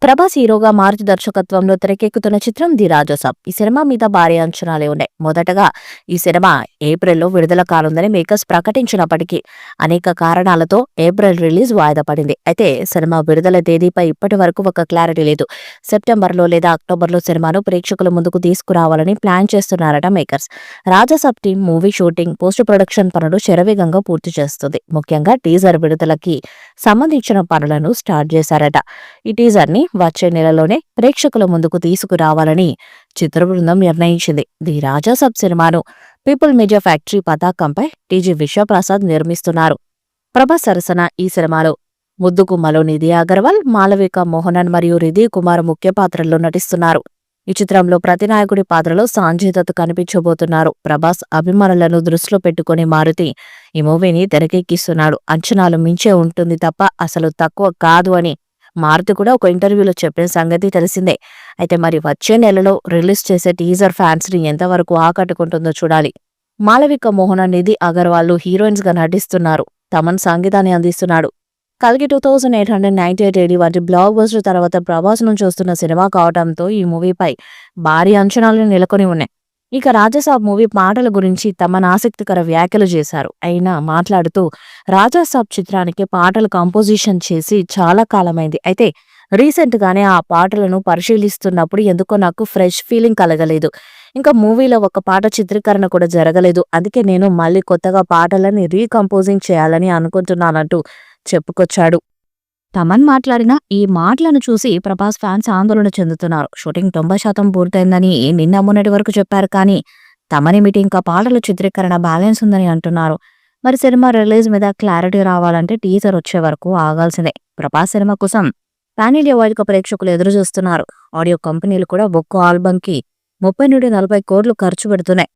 ప్రభాస్ హీరోగా మారుతి దర్శకత్వంలో తెరకెక్కుతున్న చిత్రం ది రాజాసాబ్. ఈ సినిమా మీద భారీ అంచనాలే ఉన్నాయి. మొదటగా ఈ సినిమా ఏప్రిల్లో విడుదల కానుందని మేకర్స్ ప్రకటించినప్పటికీ అనేక కారణాలతో ఏప్రిల్ రిలీజ్ వాయిదా పడింది. అయితే సినిమా విడుదల తేదీపై ఇప్పటి వరకు ఒక క్లారిటీ లేదు. సెప్టెంబర్లో లేదా అక్టోబర్లో సినిమాను ప్రేక్షకుల ముందుకు తీసుకురావాలని ప్లాన్ చేస్తున్నారట makers. Rajasaab team movie shooting, post production పనులు శరవేగంగా పూర్తి చేస్తుంది. ముఖ్యంగా టీజర్ విడుదలకి సంబంధించిన పనులను స్టార్ట్ చేశారట. ఈ టీజర్ ని వచ్చే నెలలోనే ప్రేక్షకుల ముందుకు తీసుకురావాలని చిత్ర బృందం నిర్ణయించింది. ది రాజాసాబ్ సినిమాను పీపుల్ మీడియా ఫ్యాక్టరీ పతాకంపై టీజీ విశ్వప్రసాద్ నిర్మిస్తున్నారు. ప్రభాస్ సరసన ఈ సినిమాలో ముద్దుగుమ్మలో నిధి అగర్వాల్, మాలవిక మోహనన్ మరియు రిధి కుమార్ ముఖ్య పాత్రల్లో నటిస్తున్నారు. ఈ చిత్రంలో ప్రతినాయకుడి పాత్రలో సంజయ్ దత్ కనిపించబోతున్నారు. ప్రభాస్ అభిమానులను దృష్టిలో పెట్టుకుని మారుతి ఈ మూవీని తెరకెక్కిస్తున్నాడు. అంచనాలు మించే ఉంటుంది తప్ప అసలు తక్కువ కాదు అని మారుతి కూడా ఒక ఇంటర్వ్యూలో చెప్పిన సంగతి తెలిసిందే. అయితే మరి వచ్చే నెలలో రిలీజ్ చేసే టీజర్ ఫ్యాన్స్ ని ఎంతవరకు ఆకట్టుకుంటుందో చూడాలి. మాలవిక మోహన, నిధి అగర్వాల్ హీరోయిన్స్ గా నటిస్తున్నారు. తమన్ సంగీతాన్ని అందిస్తున్నాడు. కల్కి 2898 వంటి బ్లాక్ బస్టర్ తర్వాత ప్రభాస్ నుంచి వస్తున్న సినిమా కావడంతో ఈ మూవీపై భారీ అంచనాలు నెలకొని ఉన్నాయి. ఇక రాజాసాబ్ మూవీ పాటల గురించి తమన్ ఆసక్తికర వ్యాఖ్యలు చేశారు. అయినా మాట్లాడుతూ రాజాసాబ్ చిత్రానికి పాటలు కంపోజిషన్ చేసి చాలా కాలమైంది. అయితే రీసెంట్ గానే ఆ పాటలను పరిశీలిస్తున్నప్పుడు ఎందుకో నాకు ఫ్రెష్ ఫీలింగ్ కలగలేదు. ఇంకా మూవీలో ఒక పాట చిత్రీకరణ కూడా జరగలేదు. అందుకే నేను మళ్ళీ కొత్తగా పాటలని రీకంపోజింగ్ చేయాలని అనుకుంటున్నానంటూ చెప్పుకొచ్చాడు. తమన్ మాట్లాడిన ఈ మాటలను చూసి ప్రభాస్ ఫ్యాన్స్ ఆందోళన చెందుతున్నారు. షూటింగ్ 90% పూర్తయిందని నిన్న మొన్నటి వరకు చెప్పారు. కానీ తమనేమిటి ఇంకా పాటల చిత్రీకరణ బ్యాలెన్స్ ఉందని అంటున్నారు. మరి సినిమా రిలీజ్ మీద క్లారిటీ రావాలంటే టీజర్ వచ్చే వరకు ఆగాల్సిందే. ప్రభాస్ సినిమా కోసం పాన్ ఇండియా వైడ్ గా ప్రేక్షకులు ఎదురు చూస్తున్నారు. ఆడియో కంపెనీలు కూడా ఒక్కో ఆల్బమ్ కి 30 నుండి 40 కోట్లు ఖర్చు పెడుతున్నాయి.